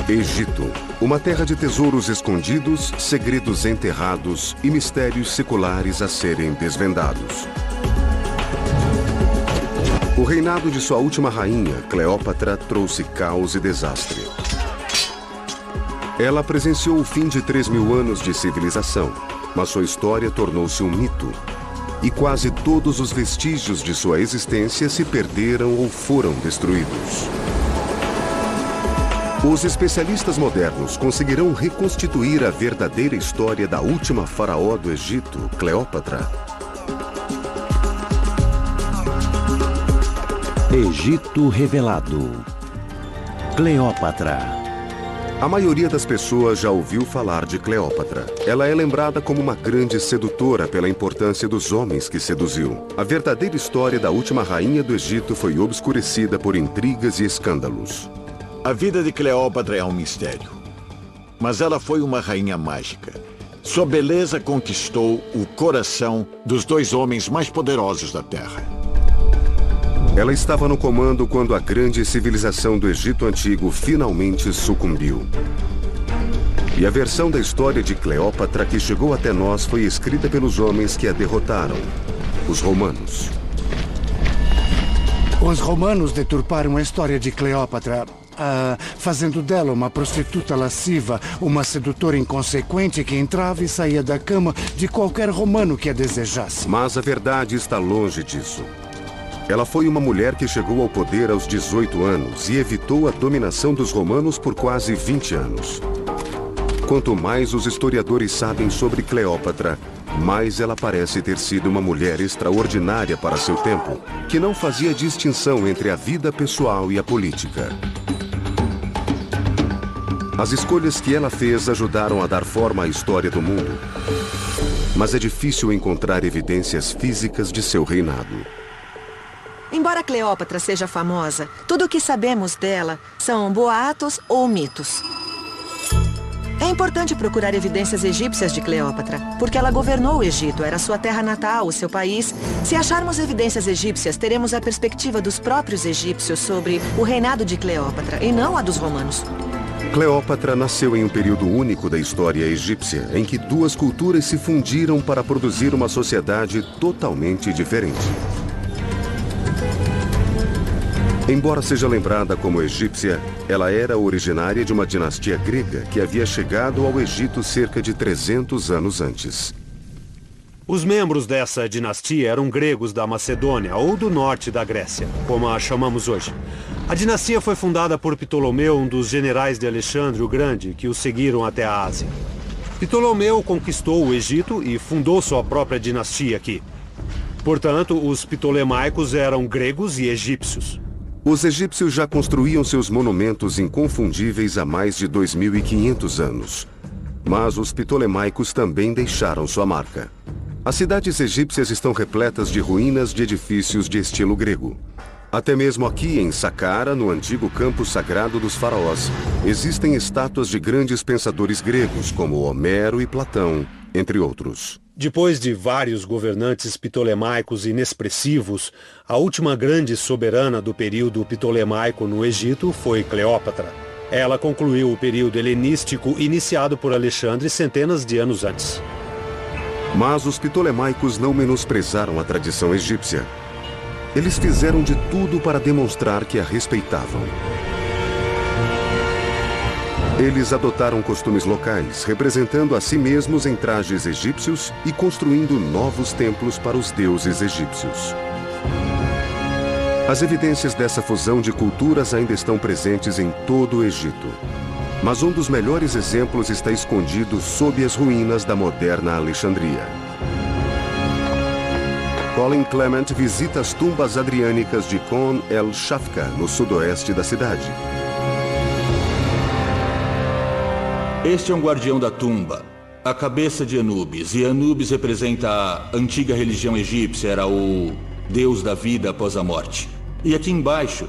Egito, uma terra de tesouros escondidos, segredos enterrados e mistérios seculares a serem desvendados. O reinado de sua última rainha, Cleópatra, trouxe caos e desastre. Ela presenciou o fim de 3.000 anos de civilização, mas sua história tornou-se um mito. E quase todos os vestígios de sua existência se perderam ou foram destruídos. Os especialistas modernos conseguirão reconstituir a verdadeira história da última faraó do Egito, Cleópatra. Egito revelado. Cleópatra. A maioria das pessoas já ouviu falar de Cleópatra. Ela é lembrada como uma grande sedutora pela importância dos homens que seduziu. A verdadeira história da última rainha do Egito foi obscurecida por intrigas e escândalos. A vida de Cleópatra é um mistério. Mas ela foi uma rainha mágica. Sua beleza conquistou o coração dos 2 homens mais poderosos da Terra. Ela estava no comando quando a grande civilização do Egito Antigo finalmente sucumbiu. E a versão da história de Cleópatra que chegou até nós foi escrita pelos homens que a derrotaram, os romanos. Os romanos deturparam a história de Cleópatra, fazendo dela uma prostituta lasciva, uma sedutora inconsequente que entrava e saía da cama de qualquer romano que a desejasse. Mas a verdade está longe disso. Ela foi uma mulher que chegou ao poder aos 18 anos e evitou a dominação dos romanos por quase 20 anos. Quanto mais os historiadores sabem sobre Cleópatra, mais ela parece ter sido uma mulher extraordinária para seu tempo, que não fazia distinção entre a vida pessoal e a política. As escolhas que ela fez ajudaram a dar forma à história do mundo. Mas é difícil encontrar evidências físicas de seu reinado. Embora Cleópatra seja famosa, tudo o que sabemos dela são boatos ou mitos. É importante procurar evidências egípcias de Cleópatra, porque ela governou o Egito, era sua terra natal, o seu país. Se acharmos evidências egípcias, teremos a perspectiva dos próprios egípcios sobre o reinado de Cleópatra, e não a dos romanos. Cleópatra nasceu em um período único da história egípcia, em que 2 culturas se fundiram para produzir uma sociedade totalmente diferente. Embora seja lembrada como egípcia, ela era originária de uma dinastia grega que havia chegado ao Egito cerca de 300 anos antes. Os membros dessa dinastia eram gregos da Macedônia ou do norte da Grécia, como a chamamos hoje. A dinastia foi fundada por Ptolomeu, um dos generais de Alexandre o Grande, que o seguiram até a Ásia. Ptolomeu conquistou o Egito e fundou sua própria dinastia aqui. Portanto, os ptolemaicos eram gregos e egípcios. Os egípcios já construíam seus monumentos inconfundíveis há mais de 2.500 anos. Mas os ptolemaicos também deixaram sua marca. As cidades egípcias estão repletas de ruínas de edifícios de estilo grego. Até mesmo aqui em Saqqara, no antigo campo sagrado dos faraós, existem estátuas de grandes pensadores gregos, como Homero e Platão, entre outros. Depois de vários governantes ptolemaicos inexpressivos, a última grande soberana do período ptolemaico no Egito foi Cleópatra. Ela concluiu o período helenístico iniciado por Alexandre centenas de anos antes. Mas os ptolemaicos não menosprezaram a tradição egípcia. Eles fizeram de tudo para demonstrar que a respeitavam. Eles adotaram costumes locais, representando a si mesmos em trajes egípcios e construindo novos templos para os deuses egípcios. As evidências dessa fusão de culturas ainda estão presentes em todo o Egito. Mas um dos melhores exemplos está escondido sob as ruínas da moderna Alexandria. Colin Clement visita as tumbas adriânicas de Kon el-Shafka, no sudoeste da cidade. Este é um guardião da tumba, a cabeça de Anubis. E Anubis representa a antiga religião egípcia, era o deus da vida após a morte. E aqui embaixo,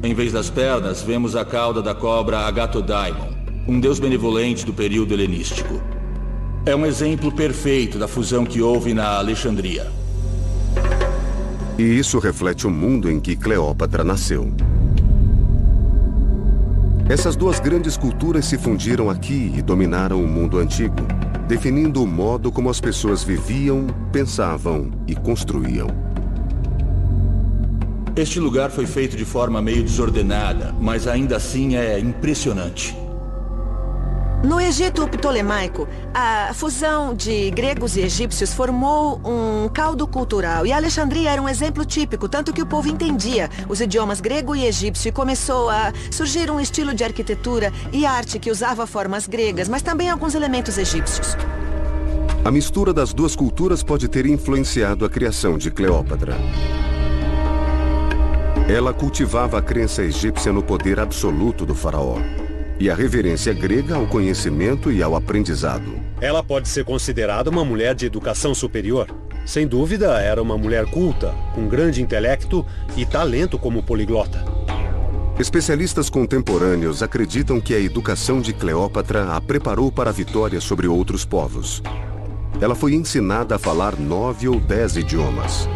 em vez das pernas, vemos a cauda da cobra Agatodaimon, um deus benevolente do período helenístico. É um exemplo perfeito da fusão que houve na Alexandria. E isso reflete o mundo em que Cleópatra nasceu. Essas duas grandes culturas se fundiram aqui e dominaram o mundo antigo, definindo o modo como as pessoas viviam, pensavam e construíam. Este lugar foi feito de forma meio desordenada, mas ainda assim é impressionante. No Egito ptolemaico, a fusão de gregos e egípcios formou um caldo cultural. E Alexandria era um exemplo típico, tanto que o povo entendia os idiomas grego e egípcio. E começou a surgir um estilo de arquitetura e arte que usava formas gregas, mas também alguns elementos egípcios. A mistura das duas culturas pode ter influenciado a criação de Cleópatra. Ela cultivava a crença egípcia no poder absoluto do faraó e a reverência grega ao conhecimento e ao aprendizado. Ela pode ser considerada uma mulher de educação superior. Sem dúvida, era uma mulher culta, com grande intelecto e talento como poliglota. Especialistas contemporâneos acreditam que a educação de Cleópatra a preparou para a vitória sobre outros povos. Ela foi ensinada a falar 9 ou 10 idiomas.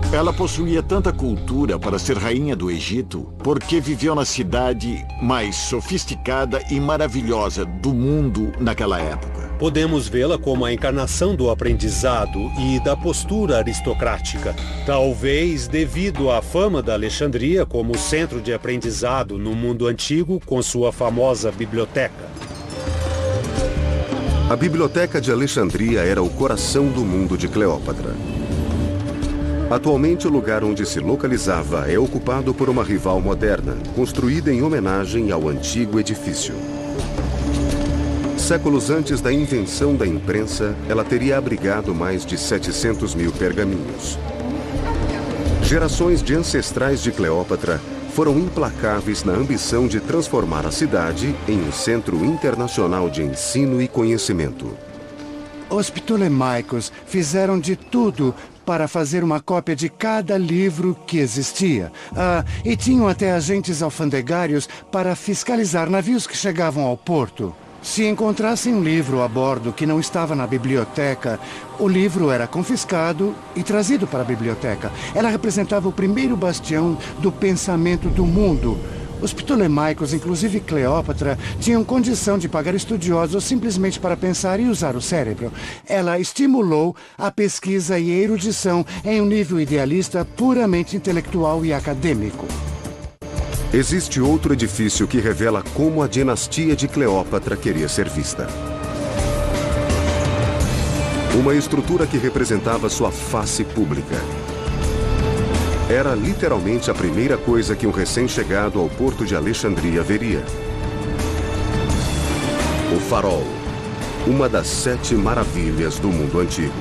Ela possuía tanta cultura para ser rainha do Egito porque viveu na cidade mais sofisticada e maravilhosa do mundo naquela época. Podemos vê-la como a encarnação do aprendizado e da postura aristocrática. Talvez devido à fama da Alexandria como centro de aprendizado no mundo antigo com sua famosa biblioteca. A Biblioteca de Alexandria era o coração do mundo de Cleópatra. Atualmente, o lugar onde se localizava é ocupado por uma rival moderna, construída em homenagem ao antigo edifício. Séculos antes da invenção da imprensa, ela teria abrigado mais de 700 mil pergaminhos. Gerações de ancestrais de Cleópatra foram implacáveis na ambição de transformar a cidade em um centro internacional de ensino e conhecimento. Os ptolemaicos fizeram de tudo para fazer uma cópia de cada livro que existia. E tinham até agentes alfandegários para fiscalizar navios que chegavam ao porto. Se encontrassem um livro a bordo que não estava na biblioteca, o livro era confiscado e trazido para a biblioteca. Ela representava o primeiro bastião do pensamento do mundo. Os ptolemaicos, inclusive Cleópatra, tinham condição de pagar estudiosos simplesmente para pensar e usar o cérebro. Ela estimulou a pesquisa e a erudição em um nível idealista puramente intelectual e acadêmico. Existe outro edifício que revela como a dinastia de Cleópatra queria ser vista. Uma estrutura que representava sua face pública. Era literalmente a primeira coisa que um recém-chegado ao porto de Alexandria veria. O farol, uma das 7 maravilhas do mundo antigo.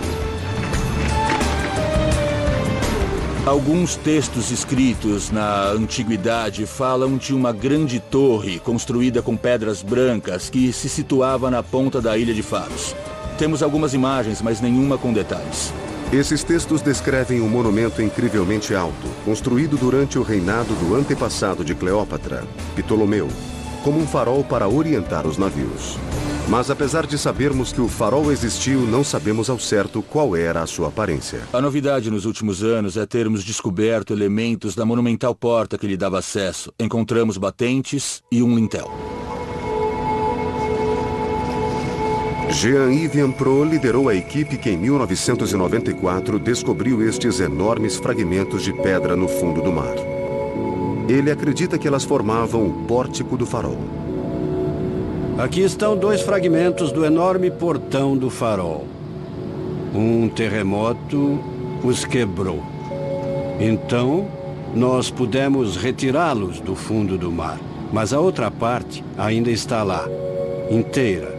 Alguns textos escritos na antiguidade falam de uma grande torre construída com pedras brancas que se situava na ponta da Ilha de Faros. Temos algumas imagens, mas nenhuma com detalhes. Esses textos descrevem um monumento incrivelmente alto, construído durante o reinado do antepassado de Cleópatra, Ptolomeu, como um farol para orientar os navios. Mas apesar de sabermos que o farol existiu, não sabemos ao certo qual era a sua aparência. A novidade nos últimos anos é termos descoberto elementos da monumental porta que lhe dava acesso. Encontramos batentes e um lintel. Jean-Yves Ampro liderou a equipe que em 1994 descobriu estes enormes fragmentos de pedra no fundo do mar. Ele acredita que elas formavam o pórtico do farol. Aqui estão 2 fragmentos do enorme portão do farol. Um terremoto os quebrou. Então, nós pudemos retirá-los do fundo do mar. Mas a outra parte ainda está lá, inteira.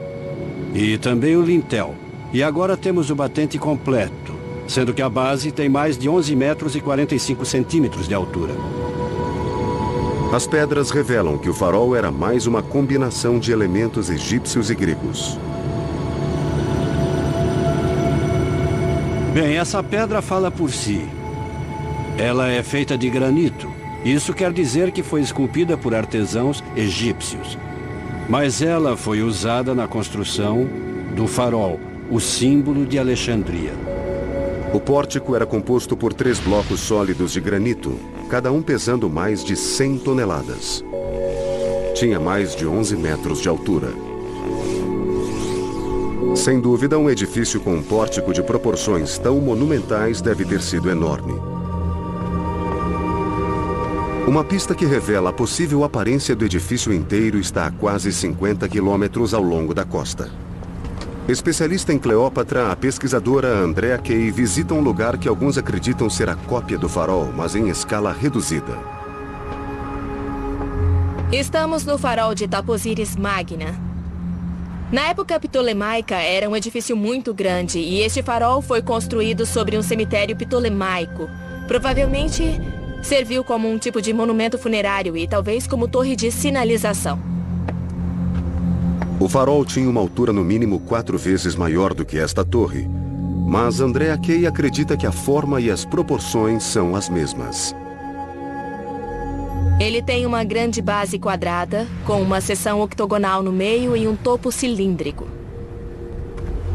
E também o lintel. E agora temos o batente completo, sendo que a base tem mais de 11 metros e 45 centímetros de altura. As pedras revelam que o farol era mais uma combinação de elementos egípcios e gregos. Bem, essa pedra fala por si. Ela é feita de granito. Isso quer dizer que foi esculpida por artesãos egípcios. Mas ela foi usada na construção do farol, o símbolo de Alexandria. O pórtico era composto por 3 blocos sólidos de granito, cada um pesando mais de 100 toneladas. tinha mais de 11 metros de altura. Sem dúvida, um edifício com um pórtico de proporções tão monumentais deve ter sido enorme. Uma pista que revela a possível aparência do edifício inteiro está a quase 50 quilômetros ao longo da costa. Especialista em Cleópatra, a pesquisadora Andrea Kay visita um lugar que alguns acreditam ser a cópia do farol, mas em escala reduzida. Estamos no farol de Taposiris Magna. Na época ptolemaica, era um edifício muito grande e este farol foi construído sobre um cemitério ptolemaico. Provavelmente serviu como um tipo de monumento funerário e talvez como torre de sinalização. O farol tinha uma altura no mínimo 4 vezes maior do que esta torre, mas Andrea Kay acredita que a forma e as proporções são as mesmas. Ele tem uma grande base quadrada, com uma seção octogonal no meio e um topo cilíndrico.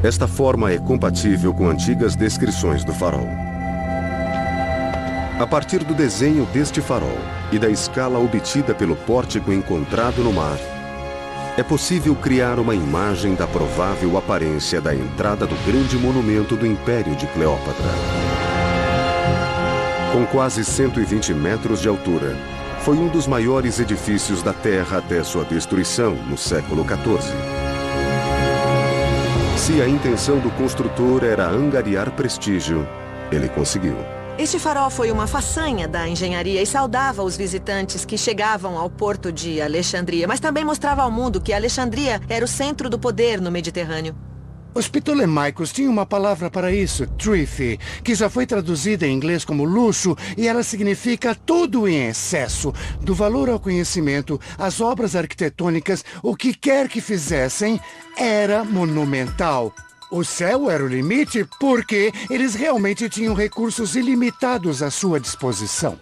Esta forma é compatível com antigas descrições do farol. A partir do desenho deste farol e da escala obtida pelo pórtico encontrado no mar, é possível criar uma imagem da provável aparência da entrada do grande monumento do Império de Cleópatra. Com quase 120 metros de altura, foi um dos maiores edifícios da Terra até sua destruição no século XIV. Se a intenção do construtor era angariar prestígio, ele conseguiu. Este farol foi uma façanha da engenharia e saudava os visitantes que chegavam ao porto de Alexandria, mas também mostrava ao mundo que Alexandria era o centro do poder no Mediterrâneo. Os ptolemaicos tinham uma palavra para isso, tryphi, que já foi traduzida em inglês como luxo, e ela significa tudo em excesso. Do valor ao conhecimento, às obras arquitetônicas, o que quer que fizessem, era monumental. O céu era o limite porque eles realmente tinham recursos ilimitados à sua disposição.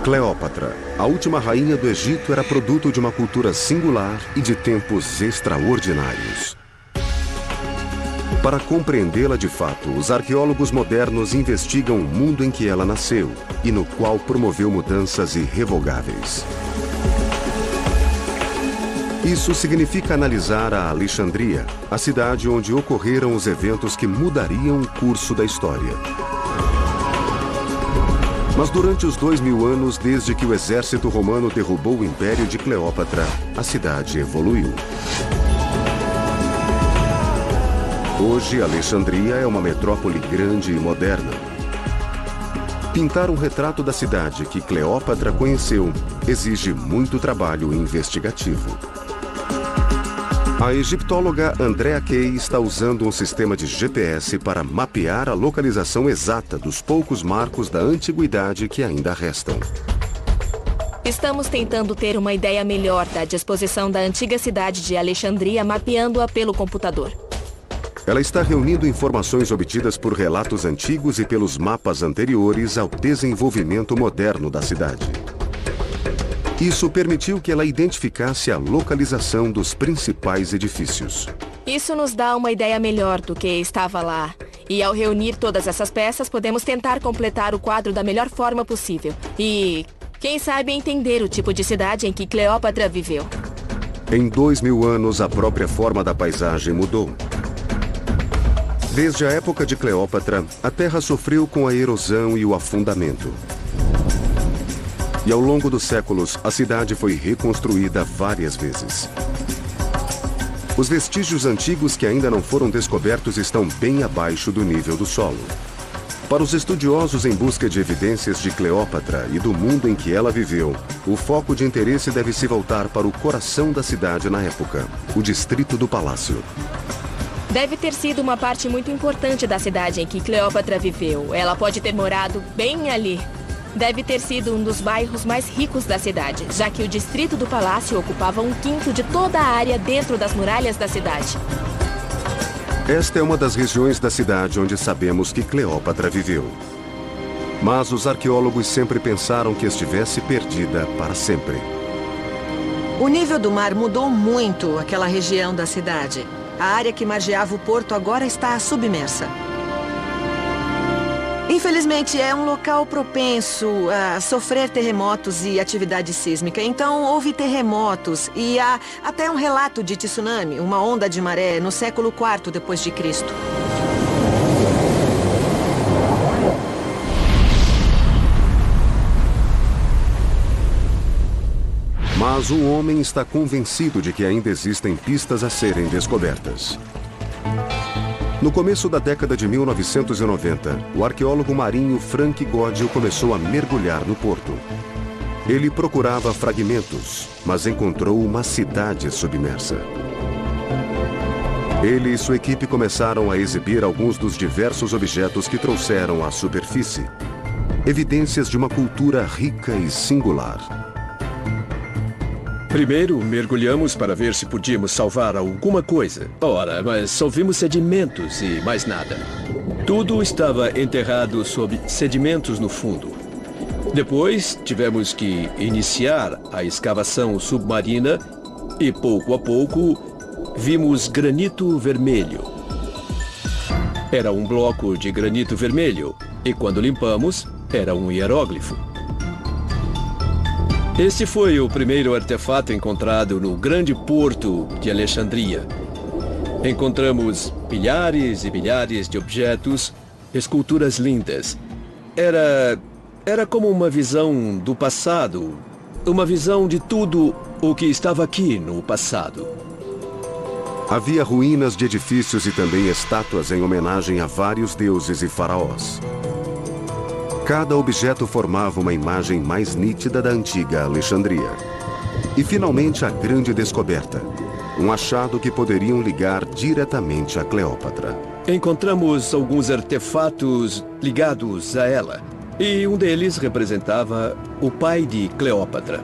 Cleópatra, a última rainha do Egito, era produto de uma cultura singular e de tempos extraordinários. Para compreendê-la de fato, os arqueólogos modernos investigam o mundo em que ela nasceu e no qual promoveu mudanças irrevogáveis. Isso significa analisar a Alexandria, a cidade onde ocorreram os eventos que mudariam o curso da história. Mas durante os 2000 anos, desde que o exército romano derrubou o Império de Cleópatra, a cidade evoluiu. Hoje, Alexandria é uma metrópole grande e moderna. Pintar um retrato da cidade que Cleópatra conheceu exige muito trabalho investigativo. A egiptóloga Andrea Kay está usando um sistema de GPS para mapear a localização exata dos poucos marcos da antiguidade que ainda restam. Estamos tentando ter uma ideia melhor da disposição da antiga cidade de Alexandria, mapeando-a pelo computador. Ela está reunindo informações obtidas por relatos antigos e pelos mapas anteriores ao desenvolvimento moderno da cidade. Isso permitiu que ela identificasse a localização dos principais edifícios. Isso nos dá uma ideia melhor do que estava lá. E ao reunir todas essas peças, podemos tentar completar o quadro da melhor forma possível. E, quem sabe, entender o tipo de cidade em que Cleópatra viveu. Em 2000 anos, a própria forma da paisagem mudou. Desde a época de Cleópatra, a terra sofreu com a erosão e o afundamento. E ao longo dos séculos, a cidade foi reconstruída várias vezes. Os vestígios antigos que ainda não foram descobertos estão bem abaixo do nível do solo. Para os estudiosos em busca de evidências de Cleópatra e do mundo em que ela viveu, o foco de interesse deve se voltar para o coração da cidade na época, o distrito do Palácio. Deve ter sido uma parte muito importante da cidade em que Cleópatra viveu. Ela pode ter morado bem ali. Deve ter sido um dos bairros mais ricos da cidade, já que o distrito do Palácio ocupava 1/5 de toda a área dentro das muralhas da cidade. Esta é uma das regiões da cidade onde sabemos que Cleópatra viveu. Mas os arqueólogos sempre pensaram que estivesse perdida para sempre. O nível do mar mudou muito aquela região da cidade. A área que margeava o porto agora está submersa. Infelizmente, é um local propenso a sofrer terremotos e atividade sísmica. Então, houve terremotos e há até um relato de tsunami, uma onda de maré, no século IV depois de Cristo. Mas um homem está convencido de que ainda existem pistas a serem descobertas. No começo da década de 1990, o arqueólogo marinho Frank Godil começou a mergulhar no porto. Ele procurava fragmentos, mas encontrou uma cidade submersa. Ele e sua equipe começaram a exibir alguns dos diversos objetos que trouxeram à superfície. Evidências de uma cultura rica e singular. Primeiro, mergulhamos para ver se podíamos salvar alguma coisa. Ora, mas só vimos sedimentos e mais nada. Tudo estava enterrado sob sedimentos no fundo. Depois, tivemos que iniciar a escavação submarina e, pouco a pouco, vimos granito vermelho. Era um bloco de granito vermelho e, quando limpamos, era um hieróglifo. Este foi o primeiro artefato encontrado no grande porto de Alexandria. Encontramos milhares e milhares de objetos, esculturas lindas. Era como uma visão do passado, uma visão de tudo o que estava aqui no passado. Havia ruínas de edifícios e também estátuas em homenagem a vários deuses e faraós. Cada objeto formava uma imagem mais nítida da antiga Alexandria. E finalmente a grande descoberta. Um achado que poderiam ligar diretamente a Cleópatra. Encontramos alguns artefatos ligados a ela. E um deles representava o pai de Cleópatra.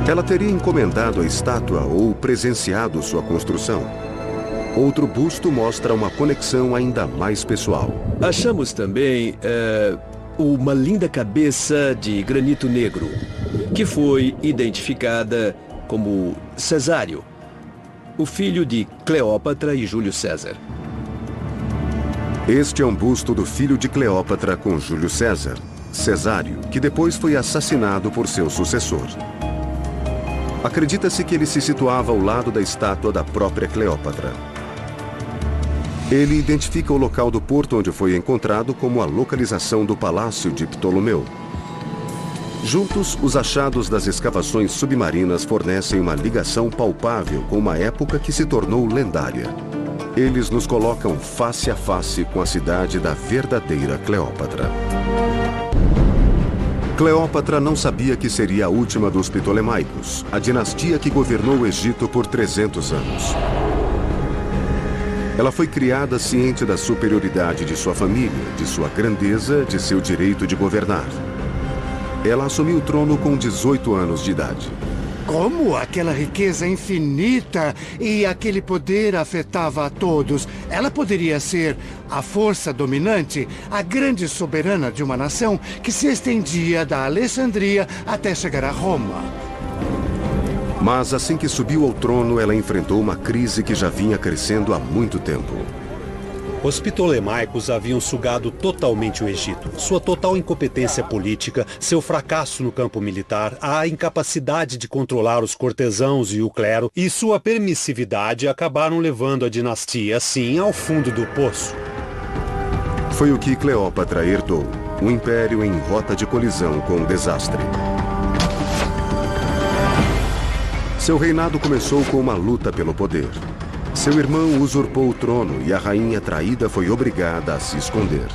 Ela teria encomendado a estátua ou presenciado sua construção. Outro busto mostra uma conexão ainda mais pessoal. Achamos também uma linda cabeça de granito negro, que foi identificada como Cesário, o filho de Cleópatra e Júlio César. Este é um busto do filho de Cleópatra com Júlio César, Cesário, que depois foi assassinado por seu sucessor. Acredita-se que ele se situava ao lado da estátua da própria Cleópatra. Ele identifica o local do porto onde foi encontrado como a localização do palácio de Ptolomeu. Juntos, os achados das escavações submarinas fornecem uma ligação palpável com uma época que se tornou lendária. Eles nos colocam face a face com a cidade da verdadeira Cleópatra. Cleópatra não sabia que seria a última dos Ptolemaicos, a dinastia que governou o Egito por 300 anos. Ela foi criada ciente da superioridade de sua família, de sua grandeza, de seu direito de governar. Ela assumiu o trono com 18 anos de idade. Como aquela riqueza infinita e aquele poder afetava a todos? Ela poderia ser a força dominante, a grande soberana de uma nação que se estendia da Alexandria até chegar a Roma. Mas assim que subiu ao trono, ela enfrentou uma crise que já vinha crescendo há muito tempo. Os Ptolemaicos haviam sugado totalmente o Egito. Sua total incompetência política, seu fracasso no campo militar, a incapacidade de controlar os cortesãos e o clero e sua permissividade acabaram levando a dinastia, assim, ao fundo do poço. Foi o que Cleópatra herdou, um império em rota de colisão com o desastre. Seu reinado começou com uma luta pelo poder. Seu irmão usurpou o trono e a rainha traída foi obrigada a se esconder.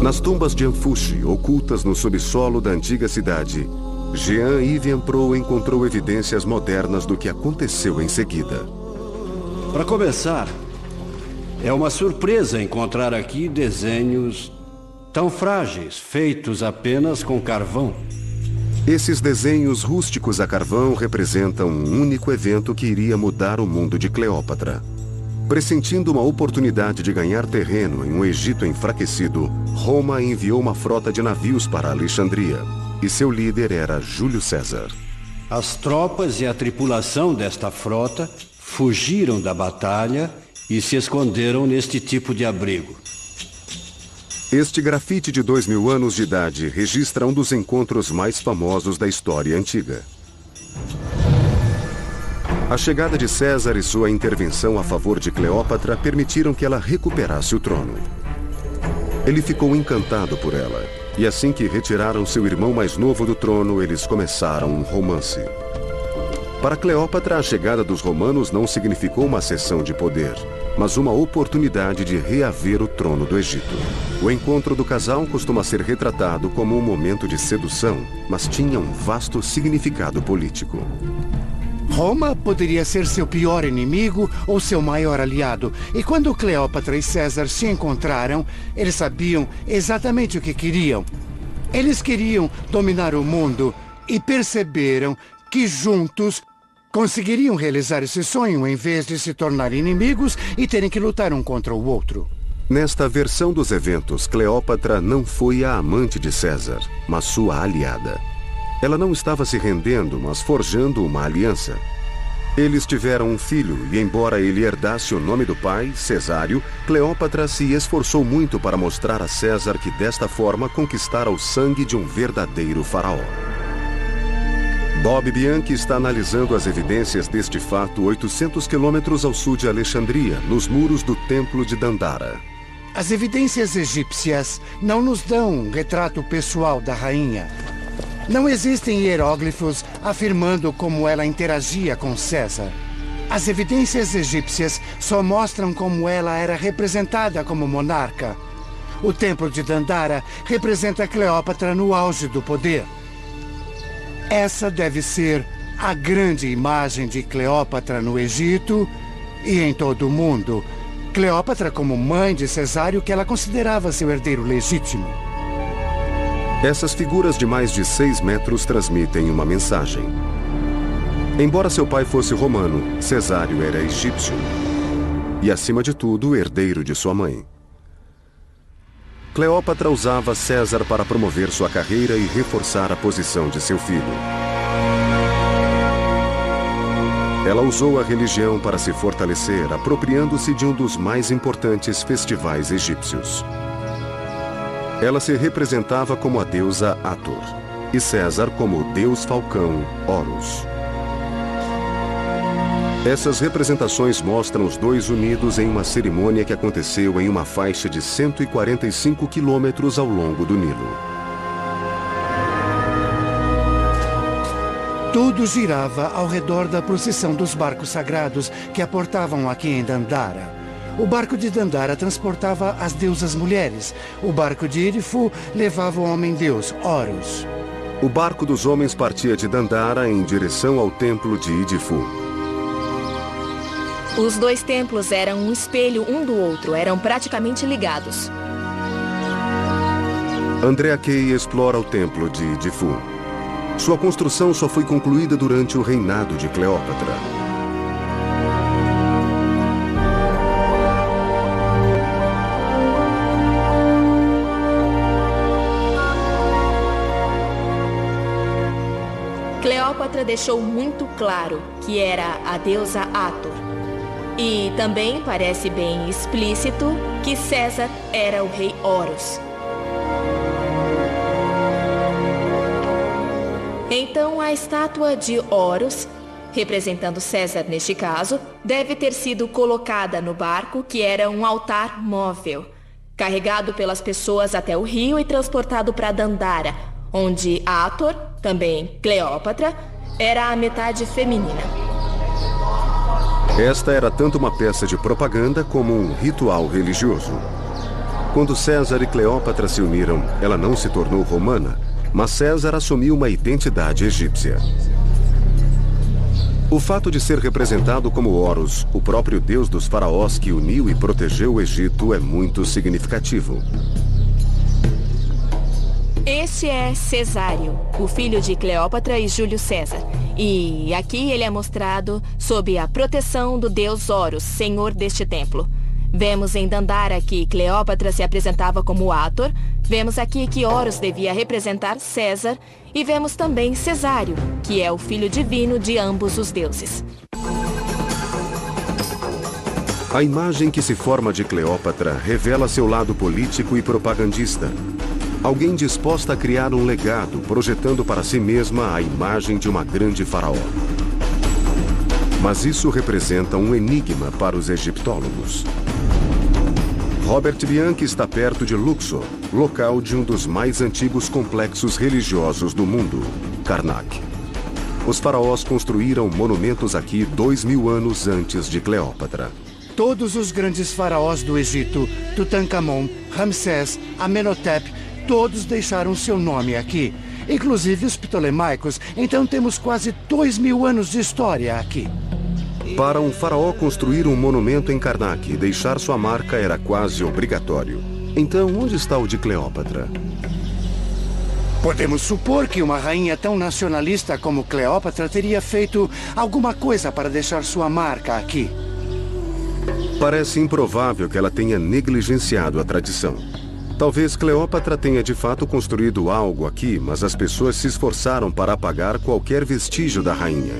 Nas tumbas de Anfushi, ocultas no subsolo da antiga cidade, Jean-Yves Pro encontrou evidências modernas do que aconteceu em seguida. Para começar, é uma surpresa encontrar aqui desenhos tão frágeis, feitos apenas com carvão. Esses desenhos rústicos a carvão representam um único evento que iria mudar o mundo de Cleópatra. Pressentindo uma oportunidade de ganhar terreno em um Egito enfraquecido, Roma enviou uma frota de navios para Alexandria, e seu líder era Júlio César. As tropas e a tripulação desta frota fugiram da batalha e se esconderam neste tipo de abrigo. Este grafite de 2000 anos de idade registra um dos encontros mais famosos da história antiga. A chegada de César e sua intervenção a favor de Cleópatra permitiram que ela recuperasse o trono. Ele ficou encantado por ela, e assim que retiraram seu irmão mais novo do trono, eles começaram um romance. Para Cleópatra, a chegada dos romanos não significou uma cessão de poder, mas uma oportunidade de reaver o trono do Egito. O encontro do casal costuma ser retratado como um momento de sedução, mas tinha um vasto significado político. Roma poderia ser seu pior inimigo ou seu maior aliado. E quando Cleópatra e César se encontraram, eles sabiam exatamente o que queriam. Eles queriam dominar o mundo e perceberam que juntos conseguiriam realizar esse sonho em vez de se tornar inimigos e terem que lutar um contra o outro. Nesta versão dos eventos, Cleópatra não foi a amante de César, mas sua aliada. Ela não estava se rendendo, mas forjando uma aliança. Eles tiveram um filho e, embora ele herdasse o nome do pai, Cesário, Cleópatra se esforçou muito para mostrar a César que desta forma conquistara o sangue de um verdadeiro faraó. Bob Bianchi está analisando as evidências deste fato 800 quilômetros ao sul de Alexandria, nos muros do Templo de Dandara. As evidências egípcias não nos dão um retrato pessoal da rainha. Não existem hieróglifos afirmando como ela interagia com César. As evidências egípcias só mostram como ela era representada como monarca. O Templo de Dandara representa Cleópatra no auge do poder. Essa deve ser a grande imagem de Cleópatra no Egito e em todo o mundo. Cleópatra como mãe de Cesário, que ela considerava seu herdeiro legítimo. Essas figuras de mais de 6 metros transmitem uma mensagem. Embora seu pai fosse romano, Cesário era egípcio. E, acima de tudo, herdeiro de sua mãe. Cleópatra usava César para promover sua carreira e reforçar a posição de seu filho. Ela usou a religião para se fortalecer, apropriando-se de um dos mais importantes festivais egípcios. Ela se representava como a deusa Hathor, e César como o deus falcão Horus. Essas representações mostram os dois unidos em uma cerimônia que aconteceu em uma faixa de 145 quilômetros ao longo do Nilo. Tudo girava ao redor da procissão dos barcos sagrados que aportavam aqui em Dandara. O barco de Dandara transportava as deusas mulheres. O barco de Idifu levava o homem-deus, Horus. O barco dos homens partia de Dandara em direção ao templo de Idifu. Os dois templos eram um espelho um do outro, eram praticamente ligados. Andrea Kay explora o templo de Idifu. Sua construção só foi concluída durante o reinado de Cleópatra. Cleópatra deixou muito claro que era a deusa Hathor. E também parece bem explícito que César era o rei Horus. Então a estátua de Horus, representando César neste caso, deve ter sido colocada no barco, que era um altar móvel, carregado pelas pessoas até o rio e transportado para Dandara, onde Hathor, também Cleópatra, era a metade feminina. Esta era tanto uma peça de propaganda como um ritual religioso. Quando César e Cleópatra se uniram, ela não se tornou romana, mas César assumiu uma identidade egípcia. O fato de ser representado como Horus, o próprio deus dos faraós que uniu e protegeu o Egito, é muito significativo. Este é Cesário, o filho de Cleópatra e Júlio César. E aqui ele é mostrado sob a proteção do deus Horus, senhor deste templo. Vemos em Dandara que Cleópatra se apresentava como Hathor. Vemos aqui que Horus devia representar César. E vemos também Cesário, que é o filho divino de ambos os deuses. A imagem que se forma de Cleópatra revela seu lado político e propagandista. Alguém disposta a criar um legado, projetando para si mesma a imagem de uma grande faraó. Mas isso representa um enigma para os egiptólogos. Robert Bianchi está perto de Luxor, local de um dos mais antigos complexos religiosos do mundo, Karnak. Os faraós construíram monumentos aqui 2000 anos antes de Cleópatra. Todos os grandes faraós do Egito, Tutankhamon, Ramsés, Amenhotep, todos deixaram seu nome aqui. Inclusive os ptolemaicos, então temos quase 2000 anos de história aqui. Para um faraó construir um monumento em Karnak e deixar sua marca era quase obrigatório. Então, onde está o de Cleópatra? Podemos supor que uma rainha tão nacionalista como Cleópatra teria feito alguma coisa para deixar sua marca aqui. Parece improvável que ela tenha negligenciado a tradição. Talvez Cleópatra tenha de fato construído algo aqui, mas as pessoas se esforçaram para apagar qualquer vestígio da rainha.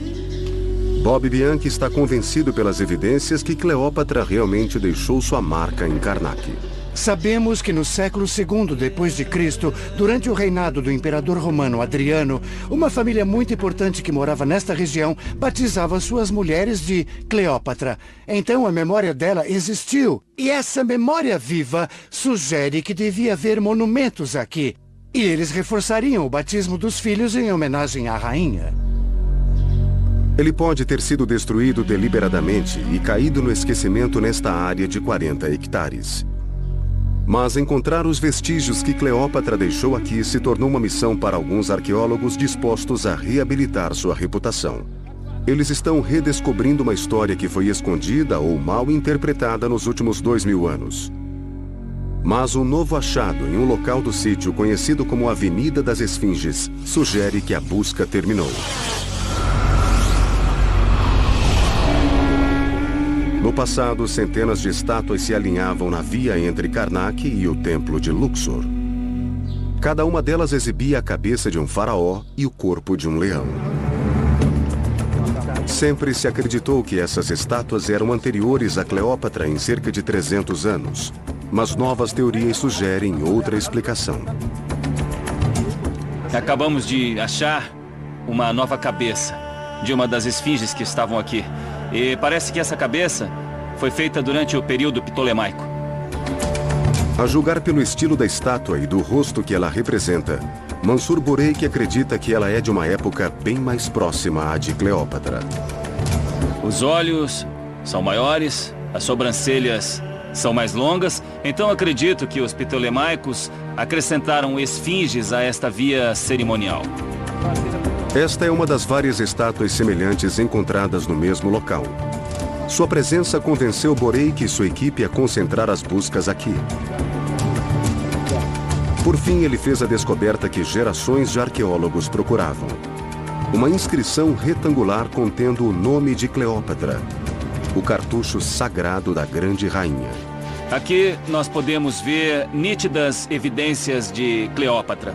Bob Bianchi está convencido pelas evidências que Cleópatra realmente deixou sua marca em Karnak. Sabemos que no século II depois de Cristo, durante o reinado do imperador romano Adriano, uma família muito importante que morava nesta região batizava suas mulheres de Cleópatra. Então a memória dela existiu. E essa memória viva sugere que devia haver monumentos aqui. E eles reforçariam o batismo dos filhos em homenagem à rainha. Ele pode ter sido destruído deliberadamente e caído no esquecimento nesta área de 40 hectares. Mas encontrar os vestígios que Cleópatra deixou aqui se tornou uma missão para alguns arqueólogos dispostos a reabilitar sua reputação. Eles estão redescobrindo uma história que foi escondida ou mal interpretada nos últimos 2000 anos. Mas um novo achado em um local do sítio conhecido como Avenida das Esfinges sugere que a busca terminou. No passado, centenas de estátuas se alinhavam na via entre Karnak e o templo de Luxor. Cada uma delas exibia a cabeça de um faraó e o corpo de um leão. Sempre se acreditou que essas estátuas eram anteriores a Cleópatra em cerca de 300 anos, mas novas teorias sugerem outra explicação. Acabamos de achar uma nova cabeça de uma das esfinges que estavam aqui. E parece que essa cabeça foi feita durante o período ptolemaico. A julgar pelo estilo da estátua e do rosto que ela representa, Mansur Boreik acredita que ela é de uma época bem mais próxima à de Cleópatra. Os olhos são maiores, as sobrancelhas são mais longas, então acredito que os ptolemaicos acrescentaram esfinges a esta via cerimonial. Esta é uma das várias estátuas semelhantes encontradas no mesmo local. Sua presença convenceu Boreik e sua equipe a concentrar as buscas aqui. Por fim, ele fez a descoberta que gerações de arqueólogos procuravam. Uma inscrição retangular contendo o nome de Cleópatra, o cartucho sagrado da grande rainha. Aqui nós podemos ver nítidas evidências de Cleópatra.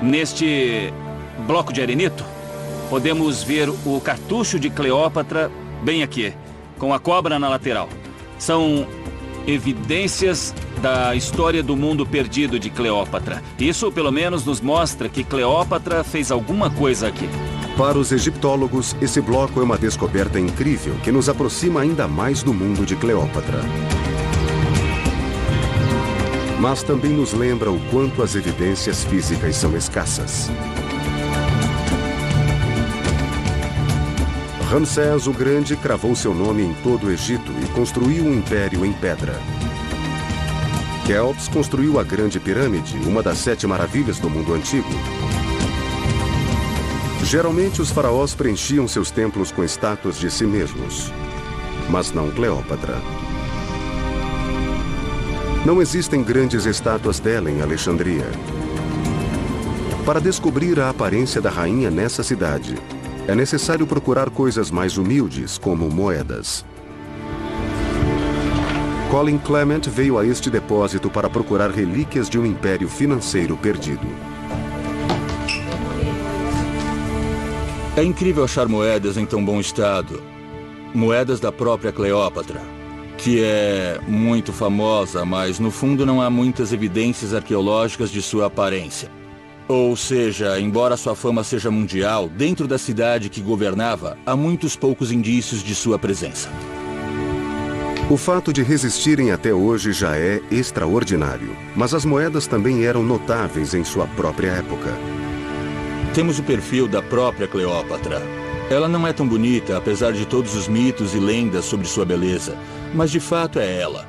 Neste bloco de arenito, podemos ver o cartucho de Cleópatra bem aqui, com a cobra na lateral. São evidências da história do mundo perdido de Cleópatra. Isso, pelo menos, nos mostra que Cleópatra fez alguma coisa aqui. Para os egiptólogos, esse bloco é uma descoberta incrível que nos aproxima ainda mais do mundo de Cleópatra. Mas também nos lembra o quanto as evidências físicas são escassas. Ramsés o Grande cravou seu nome em todo o Egito e construiu um império em pedra. Quéops construiu a Grande Pirâmide, uma das 7 maravilhas do mundo antigo. Geralmente, os faraós preenchiam seus templos com estátuas de si mesmos, mas não Cleópatra. Não existem grandes estátuas dela em Alexandria. Para descobrir a aparência da rainha nessa cidade, é necessário procurar coisas mais humildes, como moedas. Colin Clement veio a este depósito para procurar relíquias de um império financeiro perdido. É incrível achar moedas em tão bom estado. Moedas da própria Cleópatra, que é muito famosa, mas no fundo não há muitas evidências arqueológicas de sua aparência. Ou seja, embora sua fama seja mundial, dentro da cidade que governava, há muitos poucos indícios de sua presença. O fato de resistirem até hoje já é extraordinário, mas as moedas também eram notáveis em sua própria época. Temos o perfil da própria Cleópatra. Ela não é tão bonita, apesar de todos os mitos e lendas sobre sua beleza, mas de fato é ela.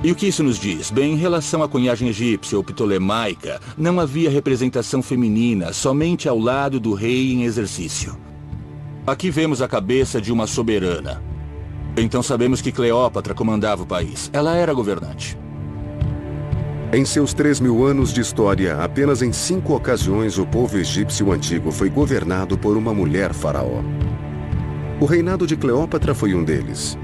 E o que isso nos diz? Bem, em relação à cunhagem egípcia ou ptolemaica, não havia representação feminina, somente ao lado do rei em exercício. Aqui vemos a cabeça de uma soberana. Então sabemos que Cleópatra comandava o país. Ela era governante. Em seus 3.000 anos de história, apenas em 5 ocasiões o povo egípcio antigo foi governado por uma mulher faraó. O reinado de Cleópatra foi um deles.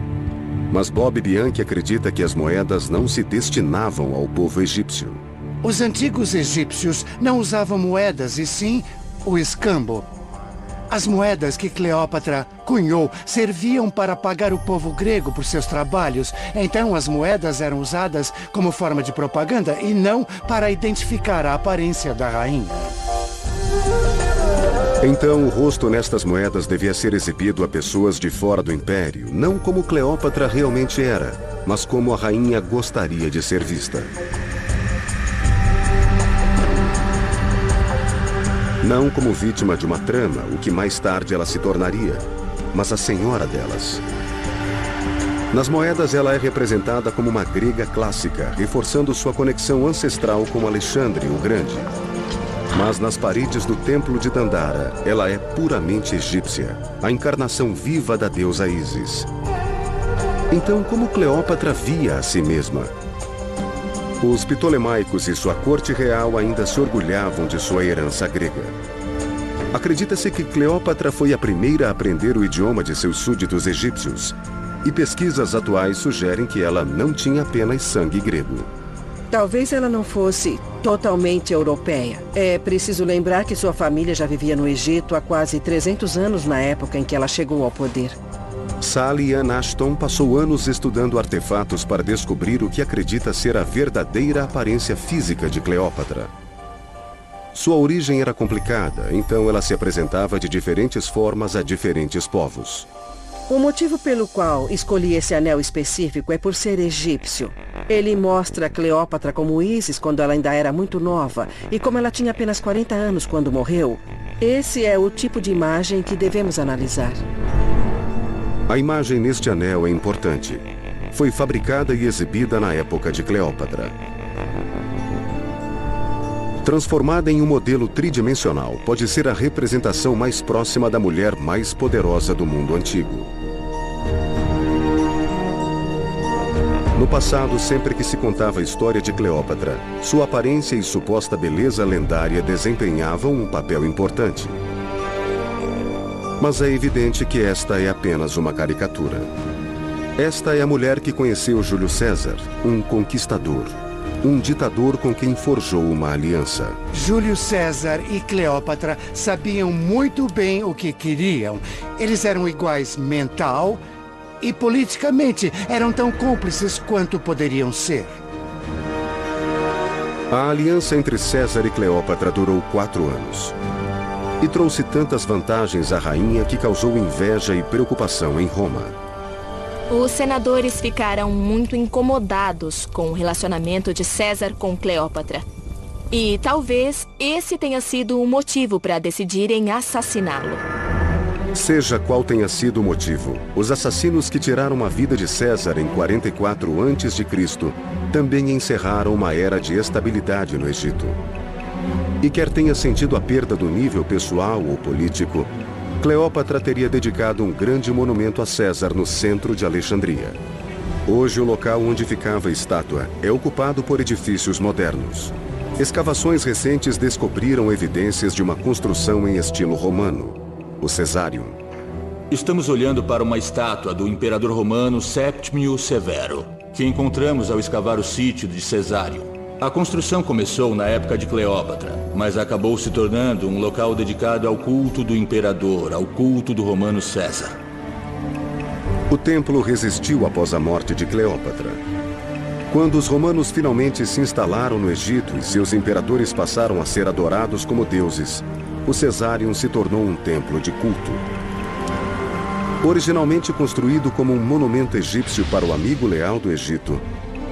Mas Bob Bianchi acredita que as moedas não se destinavam ao povo egípcio. Os antigos egípcios não usavam moedas, e sim o escambo. As moedas que Cleópatra cunhou serviam para pagar o povo grego por seus trabalhos. Então as moedas eram usadas como forma de propaganda e não para identificar a aparência da rainha. Então o rosto nestas moedas devia ser exibido a pessoas de fora do império, não como Cleópatra realmente era, mas como a rainha gostaria de ser vista. Não como vítima de uma trama, o que mais tarde ela se tornaria, mas a senhora delas. Nas moedas ela é representada como uma grega clássica, reforçando sua conexão ancestral com Alexandre o Grande. Mas nas paredes do templo de Dandara, ela é puramente egípcia, a encarnação viva da deusa Ísis. Então, como Cleópatra via a si mesma? Os ptolemaicos e sua corte real ainda se orgulhavam de sua herança grega. Acredita-se que Cleópatra foi a primeira a aprender o idioma de seus súditos egípcios, e pesquisas atuais sugerem que ela não tinha apenas sangue grego. Talvez ela não fosse totalmente europeia. É preciso lembrar que sua família já vivia no Egito há quase 300 anos na época em que ela chegou ao poder. Sally Ann Ashton passou anos estudando artefatos para descobrir o que acredita ser a verdadeira aparência física de Cleópatra. Sua origem era complicada, então ela se apresentava de diferentes formas a diferentes povos. O motivo pelo qual escolhi esse anel específico é por ser egípcio. Ele mostra Cleópatra como Ísis quando ela ainda era muito nova e como ela tinha apenas 40 anos quando morreu. Esse é o tipo de imagem que devemos analisar. A imagem neste anel é importante. Foi fabricada e exibida na época de Cleópatra. Transformada em um modelo tridimensional, pode ser a representação mais próxima da mulher mais poderosa do mundo antigo. No passado, sempre que se contava a história de Cleópatra, sua aparência e suposta beleza lendária desempenhavam um papel importante. Mas é evidente que esta é apenas uma caricatura. Esta é a mulher que conheceu Júlio César, um conquistador, um ditador com quem forjou uma aliança. Júlio César e Cleópatra sabiam muito bem o que queriam. Eles eram iguais mental e politicamente, eram tão cúmplices quanto poderiam ser. A aliança entre César e Cleópatra durou 4 anos. E trouxe tantas vantagens à rainha que causou inveja e preocupação em Roma. Os senadores ficaram muito incomodados com o relacionamento de César com Cleópatra. E talvez esse tenha sido o motivo para decidirem assassiná-lo. Seja qual tenha sido o motivo, os assassinos que tiraram a vida de César em 44 a.C. também encerraram uma era de estabilidade no Egito. E quer tenha sentido a perda do nível pessoal ou político, Cleópatra teria dedicado um grande monumento a César no centro de Alexandria. Hoje, o local onde ficava a estátua é ocupado por edifícios modernos. Escavações recentes descobriram evidências de uma construção em estilo romano, o Caesareum. Estamos olhando para uma estátua do imperador romano Séptimio Severo, que encontramos ao escavar o sítio de Caesareum. A construção começou na época de Cleópatra, mas acabou se tornando um local dedicado ao culto do imperador, ao culto do romano César. O templo resistiu após a morte de Cleópatra. Quando os romanos finalmente se instalaram no Egito e seus imperadores passaram a ser adorados como deuses, o Caesareum se tornou um templo de culto. Originalmente construído como um monumento egípcio para o amigo leal do Egito,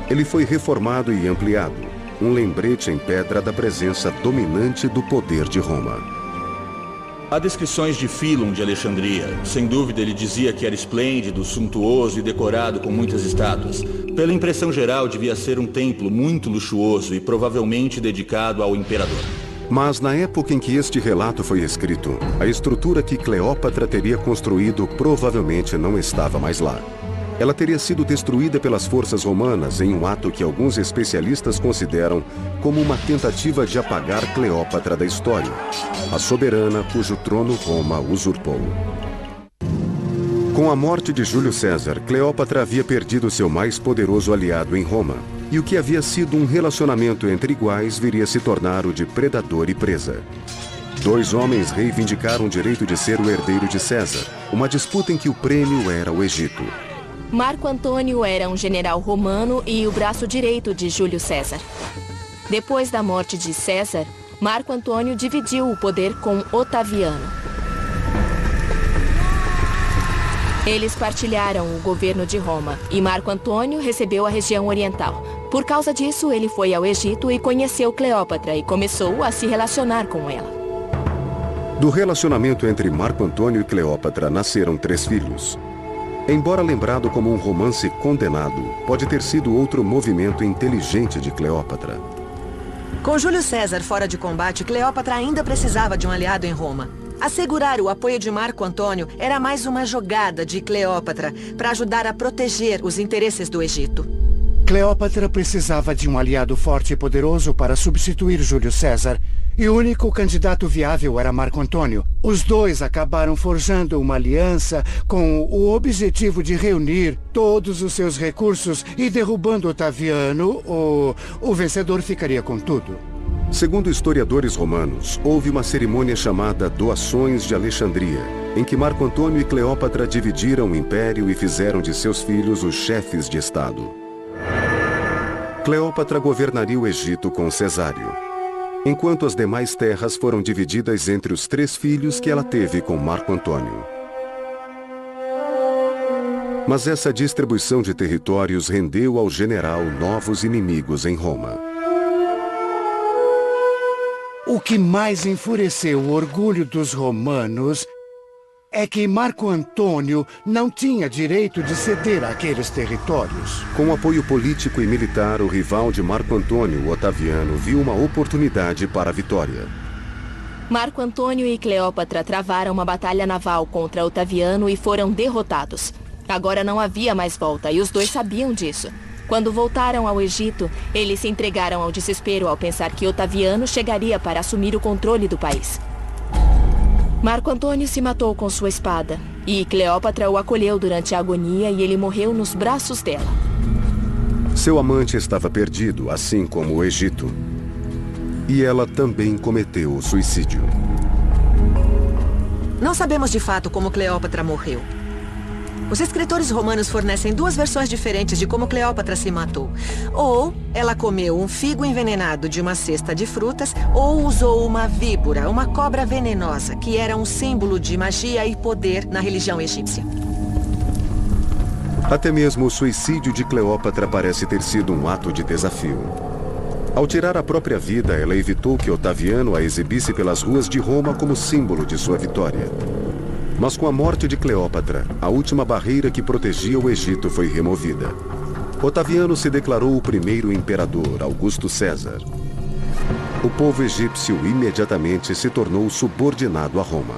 ele foi reformado e ampliado, um lembrete em pedra da presença dominante do poder de Roma. Há descrições de Fílon de Alexandria. Sem dúvida ele dizia que era esplêndido, suntuoso e decorado com muitas estátuas. Pela impressão geral, devia ser um templo muito luxuoso e provavelmente dedicado ao imperador. Mas na época em que este relato foi escrito, a estrutura que Cleópatra teria construído provavelmente não estava mais lá. Ela teria sido destruída pelas forças romanas em um ato que alguns especialistas consideram como uma tentativa de apagar Cleópatra da história, a soberana cujo trono Roma usurpou. Com a morte de Júlio César, Cleópatra havia perdido seu mais poderoso aliado em Roma, e o que havia sido um relacionamento entre iguais viria a se tornar o de predador e presa. Dois homens reivindicaram o direito de ser o herdeiro de César, uma disputa em que o prêmio era o Egito. Marco Antônio era um general romano e o braço direito de Júlio César. Depois da morte de César, Marco Antônio dividiu o poder com Otaviano. Eles partilharam o governo de Roma e Marco Antônio recebeu a região oriental. Por causa disso, ele foi ao Egito e conheceu Cleópatra e começou a se relacionar com ela. Do relacionamento entre Marco Antônio e Cleópatra nasceram 3 filhos. Embora lembrado como um romance condenado, pode ter sido outro movimento inteligente de Cleópatra. Com Júlio César fora de combate, Cleópatra ainda precisava de um aliado em Roma. Assegurar o apoio de Marco Antônio era mais uma jogada de Cleópatra para ajudar a proteger os interesses do Egito. Cleópatra precisava de um aliado forte e poderoso para substituir Júlio César, e o único candidato viável era Marco Antônio. Os dois acabaram forjando uma aliança com o objetivo de reunir todos os seus recursos e derrubando Otaviano, o vencedor ficaria com tudo. Segundo historiadores romanos, houve uma cerimônia chamada Doações de Alexandria, em que Marco Antônio e Cleópatra dividiram o império e fizeram de seus filhos os chefes de Estado. Cleópatra governaria o Egito com Cesário, enquanto as demais terras foram divididas entre os 3 filhos que ela teve com Marco Antônio. Mas essa distribuição de territórios rendeu ao general novos inimigos em Roma. O que mais enfureceu o orgulho dos romanos é que Marco Antônio não tinha direito de ceder àqueles territórios. Com apoio político e militar, o rival de Marco Antônio, Otaviano, viu uma oportunidade para a vitória. Marco Antônio e Cleópatra travaram uma batalha naval contra Otaviano e foram derrotados. Agora não havia mais volta e os dois sabiam disso. Quando voltaram ao Egito, eles se entregaram ao desespero ao pensar que Otaviano chegaria para assumir o controle do país. Marco Antônio se matou com sua espada, e Cleópatra o acolheu durante a agonia e ele morreu nos braços dela. Seu amante estava perdido, assim como o Egito. E ela também cometeu o suicídio. Não sabemos de fato como Cleópatra morreu. Os escritores romanos fornecem 2 versões diferentes de como Cleópatra se matou. Ou ela comeu um figo envenenado de uma cesta de frutas, ou usou uma víbora, uma cobra venenosa, que era um símbolo de magia e poder na religião egípcia. Até mesmo o suicídio de Cleópatra parece ter sido um ato de desafio. Ao tirar a própria vida, ela evitou que Otaviano a exibisse pelas ruas de Roma como símbolo de sua vitória. Mas com a morte de Cleópatra, a última barreira que protegia o Egito foi removida. Otaviano se declarou o primeiro imperador, Augusto César. O povo egípcio imediatamente se tornou subordinado a Roma.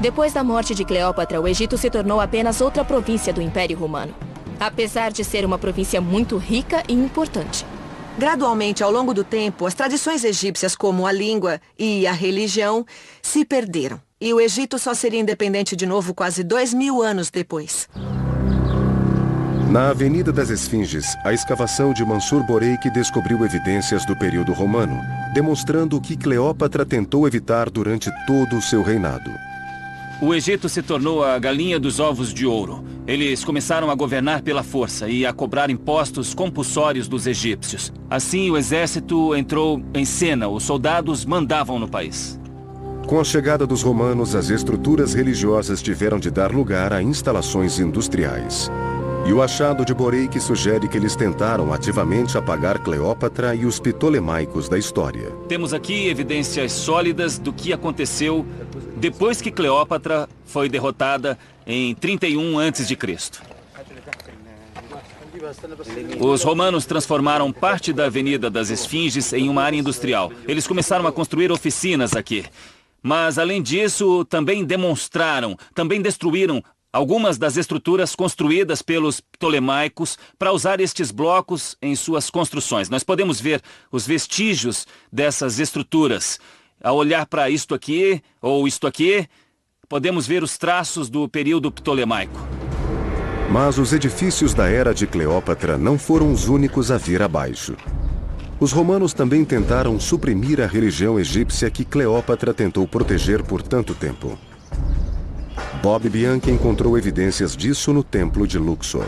Depois da morte de Cleópatra, o Egito se tornou apenas outra província do Império Romano, apesar de ser uma província muito rica e importante. Gradualmente, ao longo do tempo, as tradições egípcias como a língua e a religião se perderam. E o Egito só seria independente de novo quase 2000 anos depois. Na Avenida das Esfinges, a escavação de Mansur Boreik descobriu evidências do período romano, demonstrando o que Cleópatra tentou evitar durante todo o seu reinado. O Egito se tornou a galinha dos ovos de ouro. Eles começaram a governar pela força e a cobrar impostos compulsórios dos egípcios. Assim, o exército entrou em cena. Os soldados mandavam no país. Com a chegada dos romanos, as estruturas religiosas tiveram de dar lugar a instalações industriais. E o achado de Boreik sugere que eles tentaram ativamente apagar Cleópatra e os ptolemaicos da história. Temos aqui evidências sólidas do que aconteceu depois que Cleópatra foi derrotada em 31 a.C. Os romanos transformaram parte da Avenida das Esfinges em uma área industrial. Eles começaram a construir oficinas aqui. Mas, além disso, também destruíram algumas das estruturas construídas pelos ptolemaicos para usar estes blocos em suas construções. Nós podemos ver os vestígios dessas estruturas. Ao olhar para isto aqui, ou isto aqui, podemos ver os traços do período ptolemaico. Mas os edifícios da era de Cleópatra não foram os únicos a vir abaixo. Os romanos também tentaram suprimir a religião egípcia que Cleópatra tentou proteger por tanto tempo. Bob Bianchi encontrou evidências disso no templo de Luxor.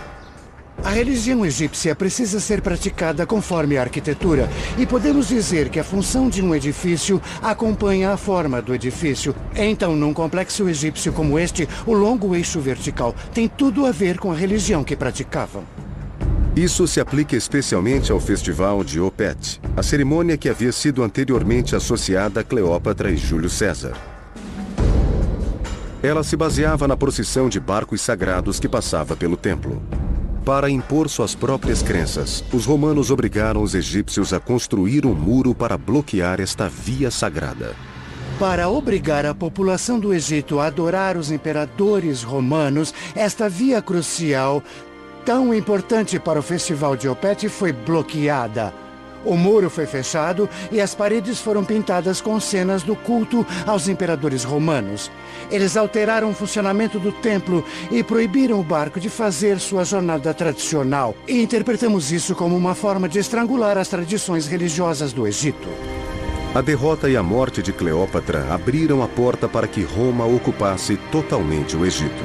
A religião egípcia precisa ser praticada conforme a arquitetura, e podemos dizer que a função de um edifício acompanha a forma do edifício. Então, num complexo egípcio como este, o longo eixo vertical tem tudo a ver com a religião que praticavam. Isso se aplica especialmente ao festival de Opet, a cerimônia que havia sido anteriormente associada a Cleópatra e Júlio César. Ela se baseava na procissão de barcos sagrados que passava pelo templo. Para impor suas próprias crenças, os romanos obrigaram os egípcios a construir um muro para bloquear esta via sagrada. Para obrigar a população do Egito a adorar os imperadores romanos, esta via crucial, tão importante para o festival de Opet, foi bloqueada. O muro foi fechado e as paredes foram pintadas com cenas do culto aos imperadores romanos. Eles alteraram o funcionamento do templo e proibiram o barco de fazer sua jornada tradicional. E interpretamos isso como uma forma de estrangular as tradições religiosas do Egito. A derrota e a morte de Cleópatra abriram a porta para que Roma ocupasse totalmente o Egito.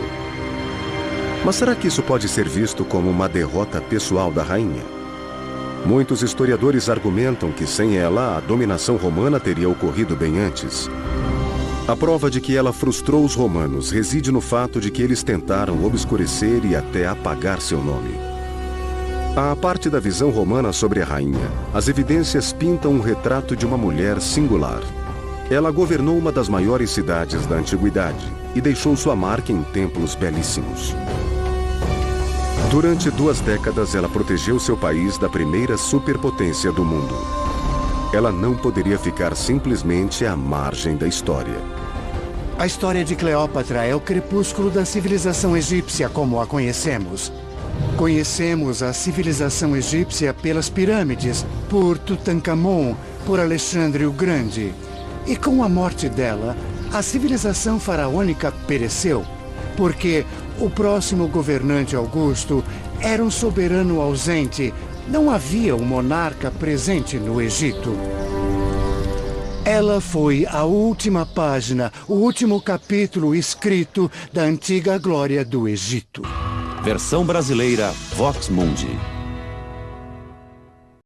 Mas será que isso pode ser visto como uma derrota pessoal da rainha? Muitos historiadores argumentam que sem ela, a dominação romana teria ocorrido bem antes. A prova de que ela frustrou os romanos reside no fato de que eles tentaram obscurecer e até apagar seu nome. À parte da visão romana sobre a rainha, as evidências pintam um retrato de uma mulher singular. Ela governou uma das maiores cidades da antiguidade e deixou sua marca em templos belíssimos. Durante 2 décadas, ela protegeu seu país da primeira superpotência do mundo. Ela não poderia ficar simplesmente à margem da história. A história de Cleópatra é o crepúsculo da civilização egípcia como a conhecemos. Conhecemos a civilização egípcia pelas pirâmides, por Tutankhamon, por Alexandre o Grande. E com a morte dela, a civilização faraônica pereceu, porque o próximo governante Augusto era um soberano ausente. Não havia um monarca presente no Egito. Ela foi a última página, o último capítulo escrito da antiga glória do Egito. Versão brasileira Vox Mundi.